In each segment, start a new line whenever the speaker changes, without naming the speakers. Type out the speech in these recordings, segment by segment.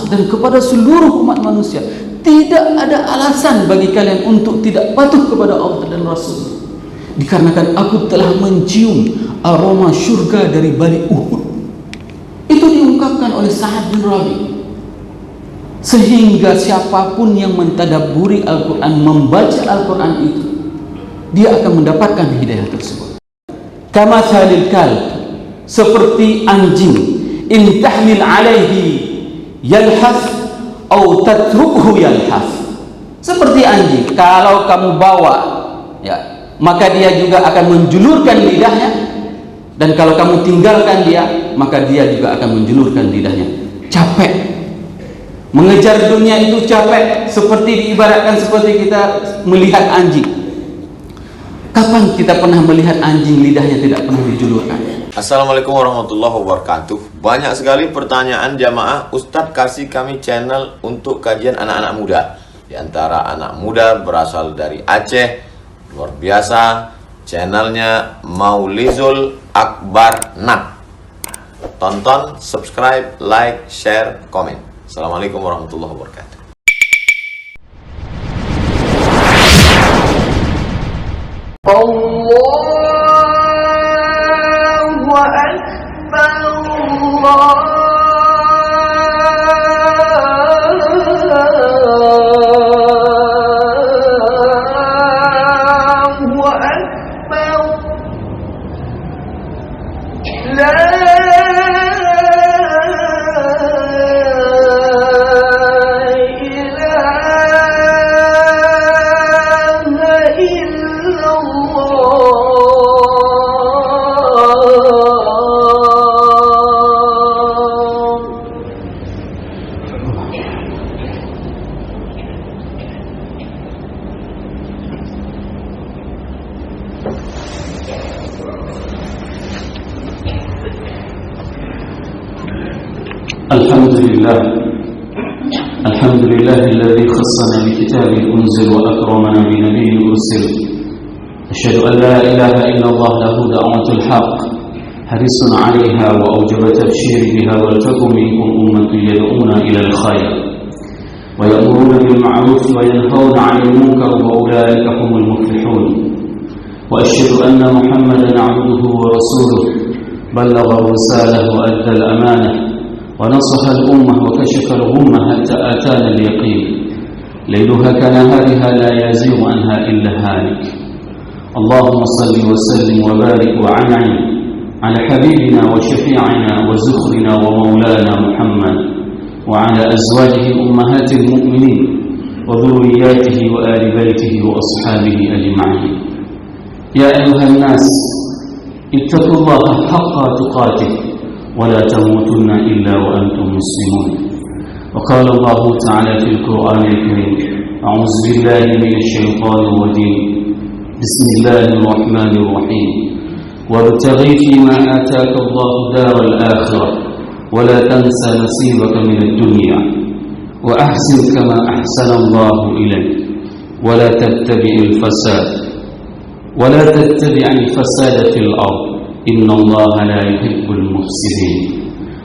dan kepada seluruh umat manusia, tidak ada alasan bagi kalian untuk tidak patuh kepada Allah dan Rasul, dikarenakan aku telah mencium aroma syurga dari balik Uhud. Itu diungkapkan oleh Sa'ad bin Rabi. Sehingga siapapun yang mentadabburi Al-Quran, membaca Al-Quran itu, dia akan mendapatkan hidayah tersebut. Kamathalil kalb, seperti anjing, in tahmil alaihi yalhas atau tatrukhu yalhas. Seperti anjing, kalau kamu bawa, ya, maka dia juga akan menjulurkan lidahnya, dan kalau kamu tinggalkan dia, maka dia juga akan menjulurkan lidahnya. Capek mengejar dunia itu, capek, seperti diibaratkan seperti kita melihat anjing. Kapan kita pernah melihat anjing lidahnya tidak pernah dijulurkan?
Assalamualaikum warahmatullahi wabarakatuh. Banyak sekali pertanyaan jamaah, Ustadz kasih kami channel untuk kajian anak-anak muda. Di antara anak muda berasal dari Aceh, luar biasa, channelnya Maulizul Akbar Nak. Tonton, subscribe, like, share, komen. Assalamualaikum warahmatullahi wabarakatuh.
Allahu Akbar, Allahu Akbar. La
الحمد لله الذي خصنا بكتاب أنزل وأكرمنا بنبي أرسل. أشهد أن لا إله إلا الله له دعوة الحق، حريص عليها وأوجب تبشير بها، ولتكن منكم أمة يدعون إلى الخير ويأمرون بالمعروف وينهون عن المنكر، وأولئك هم المفلحون. وأشهد أن محمدا عبده ورسوله، بلغ الرسالة وأدى الأمانة ونصح الأمة وكشف الغمة حتى آتانا اليقين، ليلها كنهارها لا يزيغ عنها إلا هالك. اللهم صل وسلم وبارك وعنعم على حبيبنا وشفيعنا وزخرنا ومولانا محمد، وعلى أزواجه أمهات المؤمنين وذرياته وآل بيته وأصحابه أجمعين. يا أيها الناس اتقوا الله حق تقاته ولا تموتن إلا وأنتم مسلمون. وقال الله تعالى في القرآن الكريم: أعوذ بالله من الشيطان الرجيم، بسم الله الرحمن الرحيم، وابتغ فيما آتاك الله دار الآخرة ولا تنس نصيبك من الدنيا وأحسن كما أحسن الله إليك ولا تتبع الفساد في الأرض إن الله لا يحب المفسدين.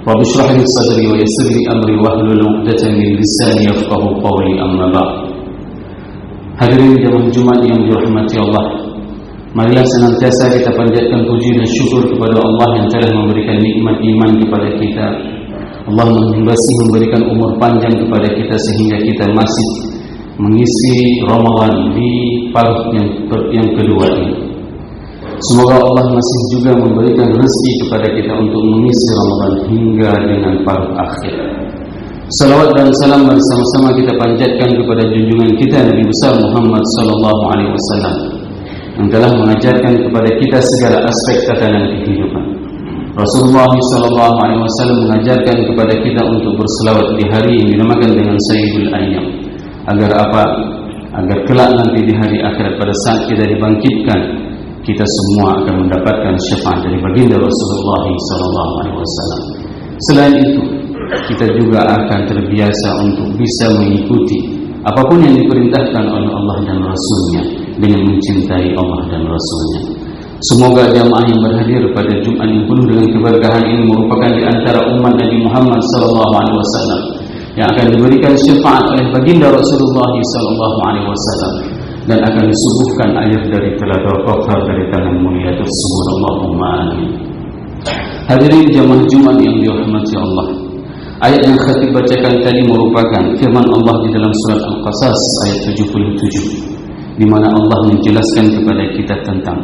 رب اشرح لي صدري ويسر لي أمري واحلل عقدة من لساني يفقهوا قولي. أما بعد. Hadirin jemaah Jumat yang dirahmati Allah, marilah senantiasa kita panjatkan puji dan syukur kepada Allah yang telah memberikan nikmat iman kepada kita. Allah masih memberikan umur panjang kepada kita sehingga kita masih mengisi Ramadan di paruh yang kedua ini. Semoga Allah masih juga memberikan rezeki kepada kita untuk mengisi Ramadan hingga dengan paruh akhir. Salawat dan salam bersama-sama kita panjatkan kepada junjungan kita Nabi besar Muhammad sallallahu alaihi wasallam yang telah mengajarkan kepada kita segala aspek tatanan kehidupan. Rasulullah sallallahu alaihi wasallam mengajarkan kepada kita untuk berselawat di hari yang dinamakan dengan Sayyidul Ayyam. Agar apa? Agar kelak nanti di hari akhirat pada saat kita dibangkitkan, kita semua akan mendapatkan syafaat dari baginda Rasulullah sallallahu alaihi wasallam. Selain itu, kita juga akan terbiasa untuk bisa mengikuti apapun yang diperintahkan oleh Allah dan Rasulnya dengan mencintai Allah dan Rasulnya. Semoga jamaah yang berhadir pada Jumat yang penuh dengan keberkahan ini merupakan di antara umat Nabi Muhammad sallallahu alaihi wasallam yang akan diberikan syafaat oleh baginda Rasulullah SAW, dan akan disuguhkan air dari telaga Kautsar dari tangan mulia tersebut. Allahumma amin. Hadirin jamaah Jumat yang dirahmati Allah, ayat yang khatib bacakan tadi merupakan firman Allah di dalam surat Al-Qasas ayat 77, di mana Allah menjelaskan kepada kita tentang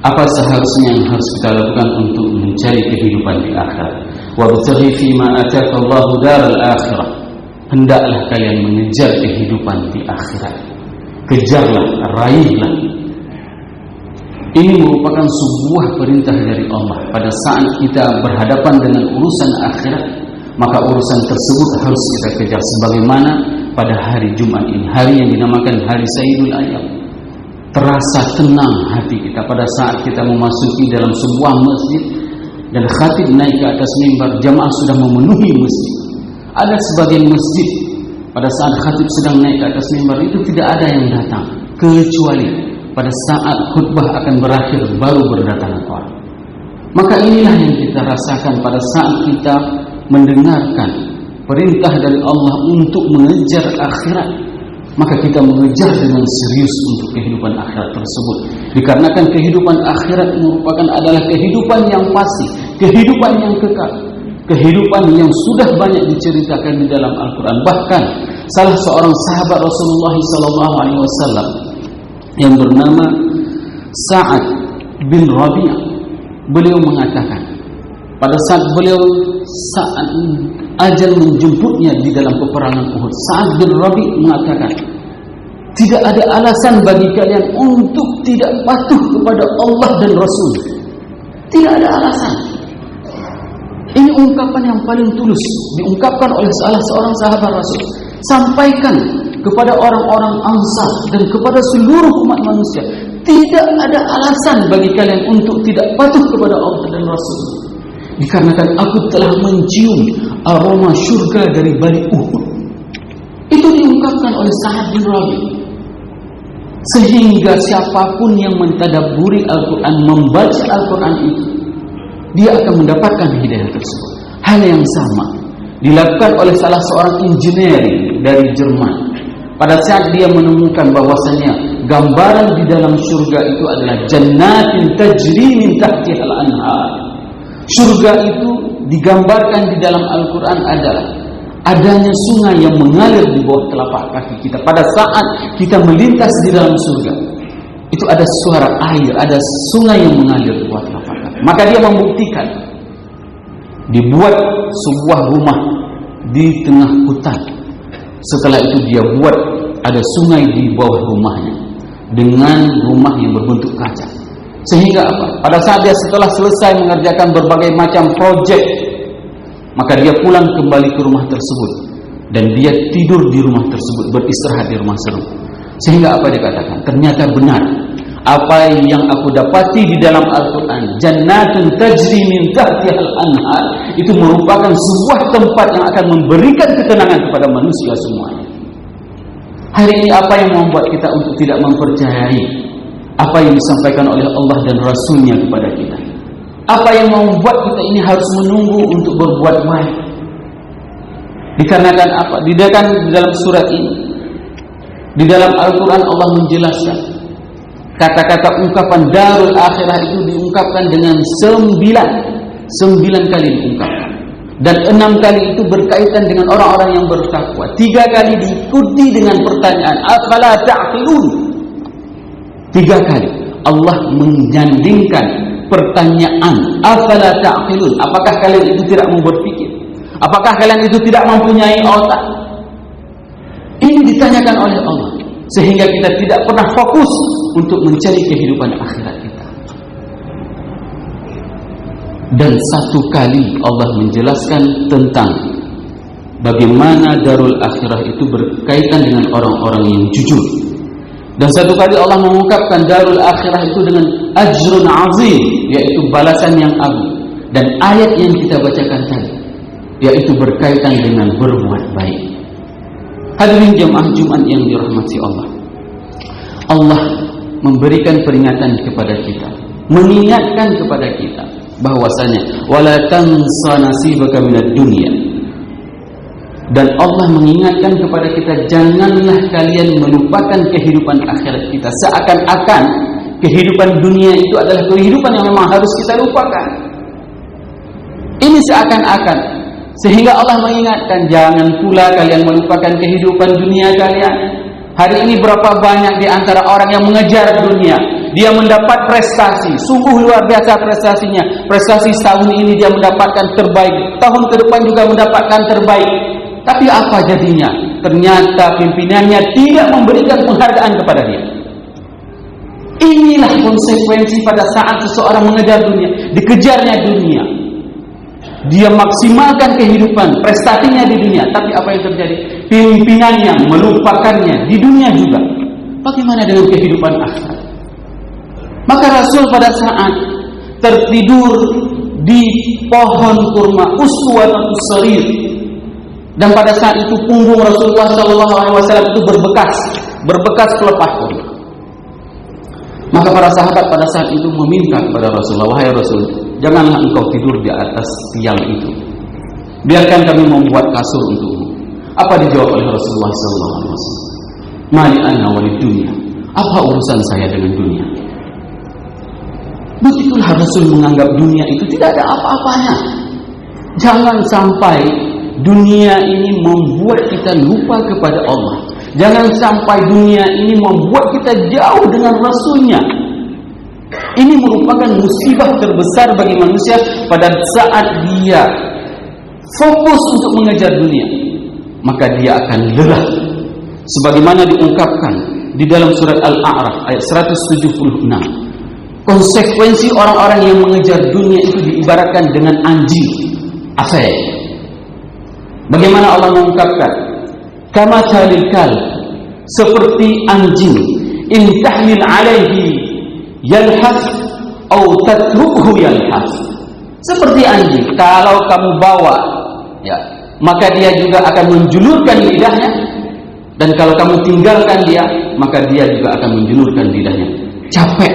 apa seharusnya yang harus kita lakukan untuk mencari kehidupan di akhirat. Wabtaghi fima ataka Allahu daral akhirah. Hendaklah kalian mengejar kehidupan di akhirat. Kejarlah, raihlah. Ini merupakan sebuah perintah dari Allah. Pada saat kita berhadapan dengan urusan akhirat, maka urusan tersebut harus kita kejar. Sebagaimana pada hari Jumat ini, hari yang dinamakan hari Sayyidul Ayyam, terasa tenang hati kita pada saat kita memasuki dalam sebuah masjid dan khatib naik ke atas mimbar, jamaah sudah memenuhi masjid. Ada sebagian masjid pada saat khatib sedang naik ke atas mimbar itu tidak ada yang datang, kecuali pada saat khutbah akan berakhir baru berdatangan orang. Maka inilah yang kita rasakan pada saat kita mendengarkan perintah dari Allah untuk mengejar akhirat, maka kita mengejar dengan serius untuk kehidupan akhirat tersebut. Dikarenakan kehidupan akhirat merupakan adalah kehidupan yang pasti, kehidupan yang kekal, kehidupan yang sudah banyak diceritakan di dalam Al-Quran. Bahkan salah seorang sahabat Rasulullah SAW yang bernama Sa'ad bin Rabi'ah, beliau mengatakan pada saat saat ajal menjemputnya di dalam peperangan Uhud, Sa'ad bin Rabi' mengatakan, tidak ada alasan bagi kalian untuk tidak patuh kepada Allah dan Rasul. Tidak ada alasan. Ini ungkapan yang paling tulus, diungkapkan oleh salah seorang sahabat Rasul. Sampaikan kepada orang-orang Ansar dan kepada seluruh umat manusia, tidak ada alasan bagi kalian untuk tidak patuh kepada Allah dan Rasul. Dikarenakan aku telah mencium aroma syurga dari balik Uhud. Itu diungkapkan oleh Sa'ad bin Rabi'. Sehingga siapapun yang mentadabburi Al-Quran, membaca Al-Quran itu, dia akan mendapatkan hidayah tersebut. Hal yang sama dilakukan oleh salah seorang insinyur dari Jerman. Pada saat dia menemukan bahwasanya gambaran di dalam surga itu adalah jannatin tajri min tahtihal anhar. Surga itu digambarkan di dalam Al-Quran adalah adanya sungai yang mengalir di bawah telapak kaki kita. Pada saat kita melintas di dalam surga, itu ada suara air, ada sungai yang mengalir di bawah telapak kaki. Maka dia membuktikan, dibuat sebuah rumah di tengah hutan. Setelah itu dia buat ada sungai di bawah rumahnya dengan rumah yang berbentuk kaca. Sehingga apa? Pada saat dia setelah selesai mengerjakan berbagai macam proyek, maka dia pulang kembali ke rumah tersebut dan dia tidur di rumah tersebut, beristirahat di rumah tersebut. Sehingga apa dia katakan? Ternyata benar apa yang aku dapati di dalam Al-Quran, jannatun tajri min tahtihal anhar, itu merupakan sebuah tempat yang akan memberikan ketenangan kepada manusia semuanya. Hari ini apa yang membuat kita untuk tidak mempercayai apa yang disampaikan oleh Allah dan Rasulnya kepada kita? Apa yang membuat kita ini harus menunggu untuk berbuat baik? Dikarenakan apa? Di dalam surat ini, di dalam Al-Quran Allah menjelaskan kata-kata ungkapan darul akhirah itu diungkapkan dengan 9 kali diungkapkan, dan 6 kali itu berkaitan dengan orang-orang yang bertakwa. 3 kali diikuti dengan pertanyaan, afala ta'qilun. 3 kali Allah menyandingkan pertanyaan, afala ta'qilun, apakah kalian itu tidak mau berpikir? Apakah kalian itu tidak mempunyai otak? Ini ditanyakan oleh Allah, sehingga kita tidak pernah fokus untuk mencari kehidupan akhirat kita. Dan 1 kali Allah menjelaskan tentang bagaimana darul akhirah itu berkaitan dengan orang-orang yang jujur. Dan 1 kali Allah mengungkapkan darul akhirah itu dengan ajrun azim, yaitu balasan yang agung. Dan ayat yang kita bacakan tadi, yaitu berkaitan dengan berbuat baik. Hadirin jemaah Jumat yang dirahmati Allah, Allah memberikan peringatan kepada kita, mengingatkan kepada kita bahwasanya wala tansa nasibaka minad dunya, Dan Allah mengingatkan kepada kita, janganlah kalian melupakan kehidupan akhirat kita. Seakan-akan kehidupan dunia itu adalah kehidupan yang memang harus kita lupakan. Ini seakan-akan. Sehingga Allah mengingatkan, jangan pula kalian melupakan kehidupan dunia kalian. Hari ini berapa banyak di antara orang yang mengejar dunia. Dia mendapat prestasi, sungguh luar biasa prestasinya. Prestasi tahun ini dia mendapatkan terbaik, tahun ke depan juga mendapatkan terbaik. Tapi apa jadinya? Ternyata pimpinannya tidak memberikan penghargaan kepada dia. Inilah konsekuensi pada saat seseorang mengejar dunia, dikejarnya dunia. Dia maksimalkan kehidupan, prestasinya di dunia, tapi apa yang terjadi? Pimpinannya melupakannya di dunia juga. Bagaimana dengan kehidupan akhirat? Maka Rasul pada saat tertidur di pohon kurma Uswatus Sarir, dan pada saat itu punggung Rasulullah SAW itu berbekas pelepah kurma. Maka para sahabat pada saat itu meminta kepada Rasulullah, wahai Rasul, janganlah engkau tidur di atas tiang itu, biarkan kami membuat kasur untukmu. Apa dijawab oleh Rasulullah SAW? Mali ana walid dunya, apa urusan saya dengan dunia? Begitulah Rasul menganggap dunia itu tidak ada apa-apanya. Jangan sampai dunia ini membuat kita lupa kepada Allah. Jangan sampai dunia ini membuat kita jauh dengan Rasulnya. Ini merupakan musibah terbesar bagi manusia pada saat dia fokus untuk mengejar dunia. Maka dia akan lelah. Sebagaimana diungkapkan di dalam surat Al-A'raf ayat 176. Konsekuensi orang-orang yang mengejar dunia itu diibaratkan dengan anjing afai. Bagaimana Allah mengungkapkan? Kama talil kal, seperti anjing, in tahmil alaihi yalhas atau tatrukhu yalhas. Seperti anjing, kalau kamu bawa, ya, maka dia juga akan menjulurkan lidahnya, dan kalau kamu tinggalkan dia, maka dia juga akan menjulurkan lidahnya. Capek.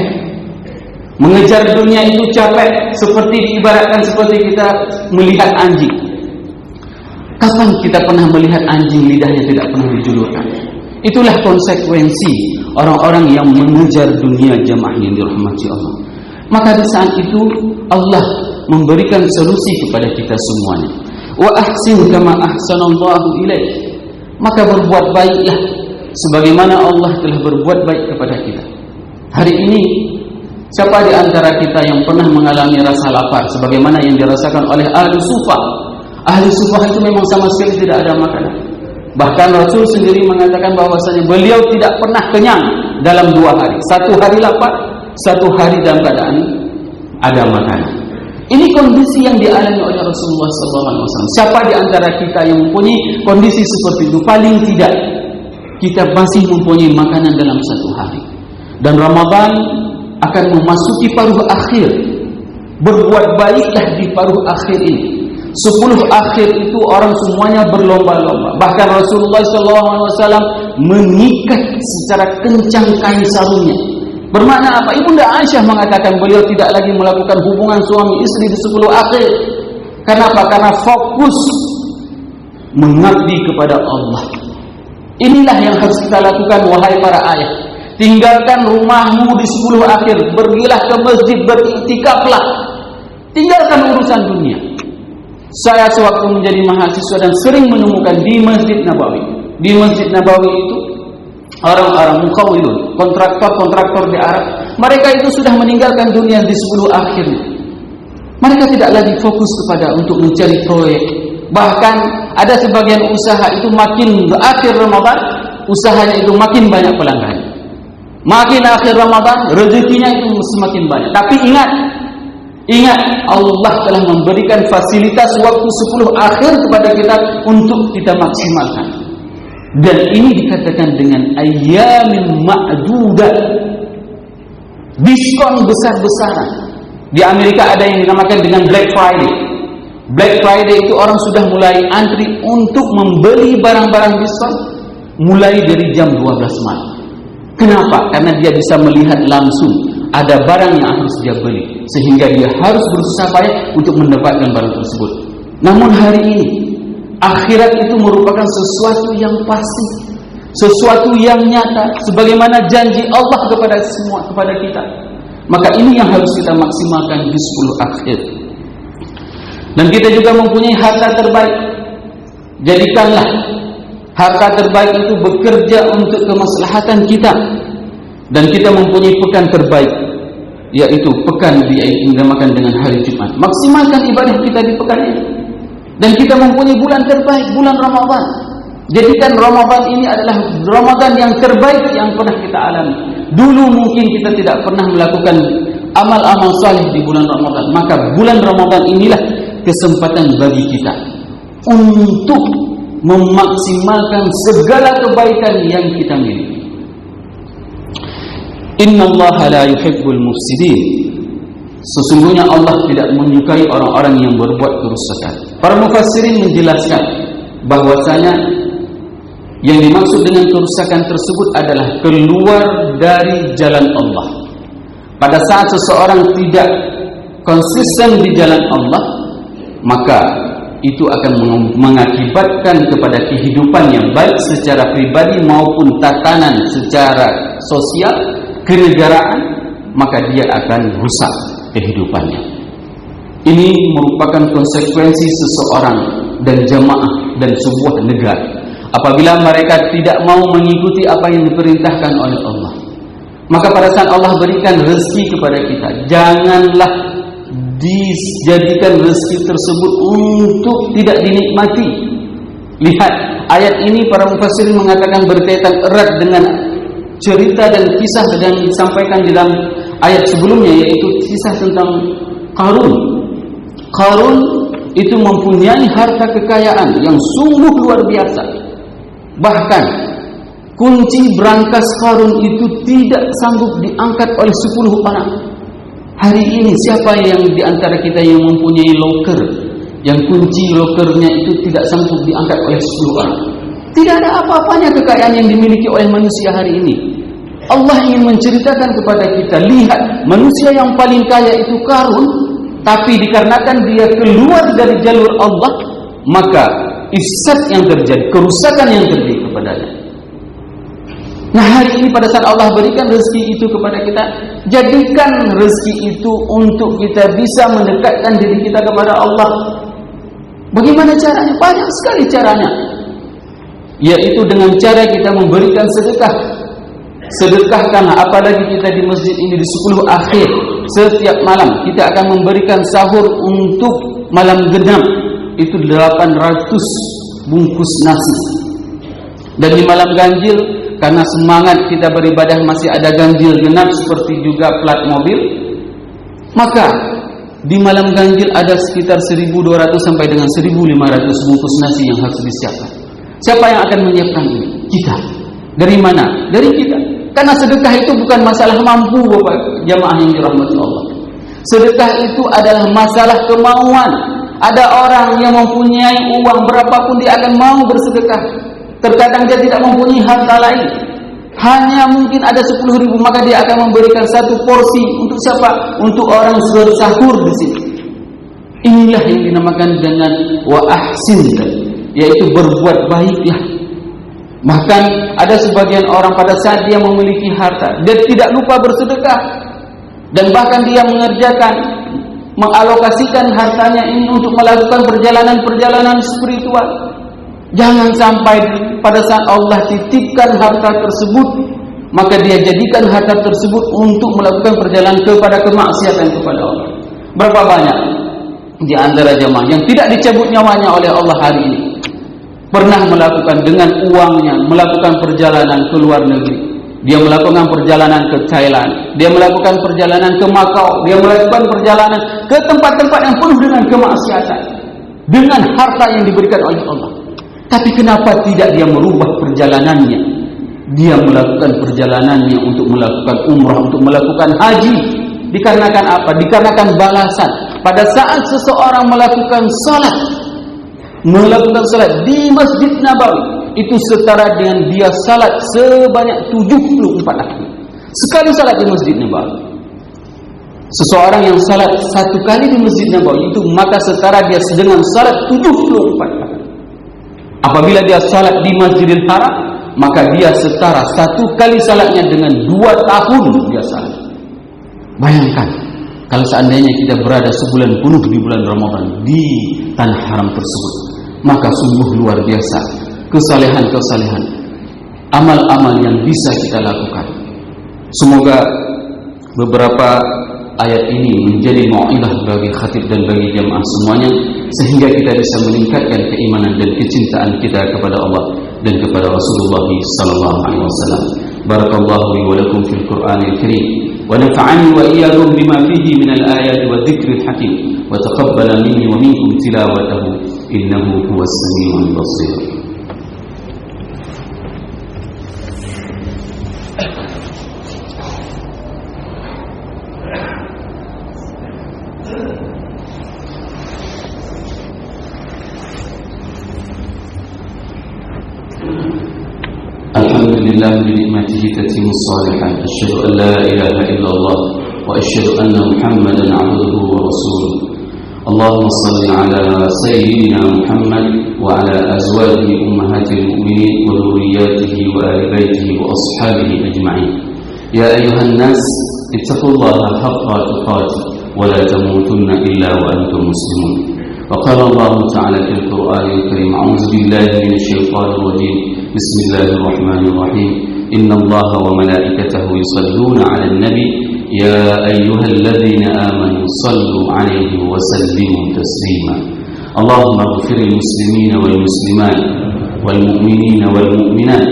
Mengejar dunia itu capek, seperti diibaratkan seperti kita melihat anjing. Kapan kita pernah melihat anjing lidahnya tidak pernah dijulurkan? Itulah konsekuensi orang-orang yang mengejar dunia, jamaah yang dirahmati Allah. Maka di saat itu Allah memberikan solusi kepada kita semuanya. Wa ahsin kama ahsanallahu ilaik. Maka berbuat baiklah sebagaimana Allah telah berbuat baik kepada kita. Hari ini siapa di antara kita yang pernah mengalami rasa lapar sebagaimana yang dirasakan oleh ahli sufah? Ahli sufah itu memang sama sekali tidak ada makanan. Bahkan Rasul sendiri mengatakan bahwasanya beliau tidak pernah kenyang dalam 2 hari. 1 hari lapar, 1 hari dalam keadaan ada makanan. Ini kondisi yang dialami oleh Rasulullah SAW. Siapa di antara kita yang mempunyai kondisi seperti itu? Paling tidak kita masih mempunyai makanan dalam 1 hari. Dan Ramadan akan memasuki paruh akhir. Berbuat baiklah di paruh akhir ini. 10 akhir itu orang semuanya berlomba-lomba. Bahkan Rasulullah SAW mengikat secara kencang kain sarungnya. Bermakna apa? Ibunda Aisyah mengatakan beliau tidak lagi melakukan hubungan suami istri di 10 akhir. Kenapa? Karena fokus mengabdi kepada Allah. Inilah yang harus kita lakukan, wahai para ayah. Tinggalkan rumahmu di 10 akhir, pergilah ke masjid, beriktikaflah. Tinggalkan urusan dunia. Saya sewaktu menjadi mahasiswa dan sering menemukan di Masjid Nabawi. Di Masjid Nabawi itu orang-orang mukhawilun, kontraktor di Arab, mereka itu sudah meninggalkan dunia di 10 akhir. Mereka tidak lagi fokus kepada untuk mencari proyek. Bahkan ada sebagian usaha itu makin akhir Ramadan, usahanya itu makin banyak pelanggan. Makin akhir Ramadan, rezekinya itu semakin banyak. Tapi ingat, Allah telah memberikan fasilitas waktu 10 akhir kepada kita untuk kita maksimalkan. Dan ini dikatakan dengan ayyamin ma'dudat, diskon besar-besaran. Di Amerika ada yang dinamakan dengan Black Friday. Black Friday itu orang sudah mulai antri untuk membeli barang-barang diskon mulai dari jam 12 malam. Kenapa? Karena dia bisa melihat langsung ada barang yang harus dia beli, sehingga dia harus berusaha payah untuk mendapatkan barang tersebut. Namun hari ini Akhirat itu merupakan sesuatu yang pasti, sesuatu yang nyata, sebagaimana janji Allah kepada kita. Maka ini yang harus kita maksimalkan di 10 akhir. Dan kita juga mempunyai harta terbaik. Jadikanlah harta terbaik itu bekerja untuk kemaslahatan kita. Dan kita mempunyai pekan terbaik, yaitu pekan dinamakan dengan hari Jumat. Maksimalkan ibadah kita di pekan ini. Dan kita mempunyai bulan terbaik, bulan Ramadan. Jadikan Ramadan ini adalah Ramadan yang terbaik yang pernah kita alami. Dulu mungkin kita tidak pernah melakukan amal-amal saleh di bulan Ramadan. Maka bulan Ramadan inilah kesempatan bagi kita untuk memaksimalkan segala kebaikan yang kita miliki. Innallaha la yuhibbul mufsidin. Sesungguhnya Allah tidak menyukai orang-orang yang berbuat kerusakan. Para mufassirin menjelaskan bahwasanya yang dimaksud dengan kerusakan tersebut adalah keluar dari jalan Allah. Pada saat seseorang tidak konsisten di jalan Allah, maka itu akan mengakibatkan kepada kehidupan yang baik secara pribadi maupun tatanan secara sosial, kenegaraan, maka dia akan rusak kehidupannya. Ini merupakan konsekuensi seseorang dan jamaah dan sebuah negara apabila mereka tidak mau mengikuti apa yang diperintahkan oleh Allah. Maka pada saat Allah berikan rezeki kepada kita, janganlah dijadikan rezeki tersebut untuk tidak dinikmati. Lihat, ayat ini para mufassirin mengatakan berkaitan erat dengan cerita dan kisah yang disampaikan di dalam ayat sebelumnya, yaitu kisah tentang Qarun. Qarun itu mempunyai harta kekayaan yang sungguh luar biasa. Bahkan kunci brankas Qarun itu tidak sanggup diangkat oleh 10 orang. Hari ini siapa yang di antara kita yang mempunyai loker, yang kunci lokernya itu tidak sanggup diangkat oleh 10 orang? Tidak ada apa-apanya kekayaan yang dimiliki oleh manusia hari ini. Allah ingin menceritakan kepada kita, lihat, manusia yang paling kaya itu Qarun, tapi dikarenakan dia keluar dari jalur Allah, maka ifsad yang terjadi, kerusakan yang terjadi kepadanya. Nah, hari ini pada saat Allah berikan rezeki itu kepada kita, jadikan rezeki itu untuk kita bisa mendekatkan diri kita kepada Allah. Bagaimana caranya? Banyak sekali caranya, yaitu dengan cara kita memberikan sedekah. Sedekahkanlah, apalagi kita di masjid ini di 10 akhir, setiap malam kita akan memberikan sahur untuk malam genap, itu 800 bungkus nasi. Dan di malam ganjil, karena semangat kita beribadah masih ada ganjil genap seperti juga plat mobil, maka di malam ganjil ada sekitar 1.200 sampai dengan 1.500 bungkus nasi yang harus disiapkan. Siapa yang akan menyiapkan ini? Kita. Dari mana? Dari kita. Karena sedekah itu bukan masalah mampu, Bapak jamaah yang dirahmati Allah. Sedekah itu adalah masalah kemauan. Ada orang yang mempunyai uang berapapun dia akan mau bersedekah. Terkadang dia tidak mempunyai harta lain, hanya mungkin ada 10.000, maka dia akan memberikan 1 porsi untuk siapa? Untuk orang sahur di sini. Inilah yang dinamakan dengan wa ahsin, yaitu berbuat baiklah. Bahkan ada sebagian orang pada saat dia memiliki harta, dia tidak lupa bersedekah, dan bahkan dia mengalokasikan hartanya ini untuk melakukan perjalanan-perjalanan spiritual. Jangan sampai pada saat Allah titipkan harta tersebut, maka dia jadikan harta tersebut untuk melakukan perjalanan kepada kemaksiatan kepada Allah. Berapa banyak di antara jemaah yang tidak dicabut nyawanya oleh Allah hari ini pernah melakukan dengan uangnya, melakukan perjalanan ke luar negeri. Dia melakukan perjalanan ke Thailand, dia melakukan perjalanan ke Makau, dia melakukan perjalanan ke tempat-tempat yang penuh dengan kemaksiatan dengan harta yang diberikan oleh Allah. Tapi kenapa tidak dia merubah perjalanannya? Dia melakukan perjalanannya untuk melakukan umrah, untuk melakukan haji. Dikarenakan apa? Dikarenakan balasan. Pada saat seseorang melakukan salat di Masjid Nabawi, itu setara dengan dia salat sebanyak 74 kali. Sekali salat di Masjid Nabawi, seseorang yang salat 1 kali di Masjid Nabawi itu maka setara dia dengan salat 74 kali. Apabila dia salat di Masjidil Haram, maka dia setara 1 kali salatnya dengan 2 tahun dia salat. Bayangkan, kalau seandainya kita berada sebulan penuh di bulan Ramadan di tanah haram tersebut, maka sungguh luar biasa kesalehan-kesalehan, amal-amal yang bisa kita lakukan. Semoga beberapa ayat ini menjadi mau'izah bagi khatib dan bagi jamaah semuanya, sehingga kita bisa meningkatkan keimanan dan kecintaan kita kepada Allah dan kepada Rasulullah sallallahu alaihi wasallam. Barakallahu li wa lakum fil Qur'anil Karim wa nafa'ani wa iyyakum bima fihi min al-ayati wa dhikril hakim wa taqabbala minni wa minkum tilawatahu innahu huwas samiul basir. Alhamdulillah bi ni'matihi tatimmu shalihat. Asyhadu an la ilaha illallah wa asyhadu anna Muhammadan 'abduhu wa rasuluh. Allahumma shalli 'ala sayyidina Muhammad wa 'ala azwajihi ummahatil mu'minin wa dhurriyyatihi wa ahli baitihi wa ashabihi ajma'in. Ya ayyuhan nas ittaqullaha haqqa tuqatih wa la tamutunna illa wa antum muslimun. وقال الله تعالى في القرآن الكريم أعوذ بالله من الشيطان الرجيم بسم الله الرحمن الرحيم إن الله وملائكته يصلون على النبي يا أيها الذين آمنوا صلوا عليه وسلموا تسليما اللهم اغفر المسلمين والمسلمات والمؤمنين والمؤمنات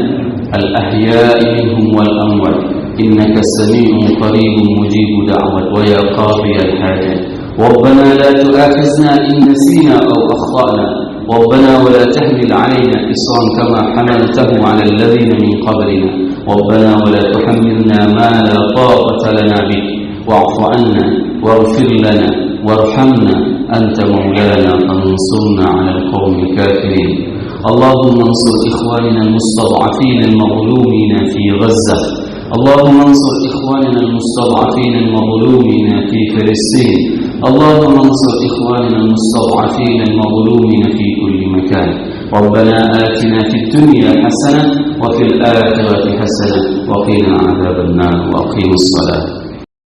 الأحياء منهم والأموات إنك سميع قريب مجيب دعوة ويا قاضي الحاجات ربنا لا تؤاخذنا إن نسينا أو أخطأنا ربنا ولا تحمل علينا إصرا كما حملته على الذين من قبلنا ربنا ولا تحملنا ما لا طاقة لنا به واعف عنا واغفر لنا وارحمنا أنت مولانا فانصرنا على القوم الكافرين اللهم انصر إخواننا المستضعفين المظلومين في غزة اللهم انصر إخواننا المستضعفين المظلومين في فلسطين اللهم انصر إخواننا المستضعفين المظلومين في كل مكان ربنا آتنا في الدنيا حسنة وفي الآخرة حسنة وقنا عذاب النار وأقيموا الصلاة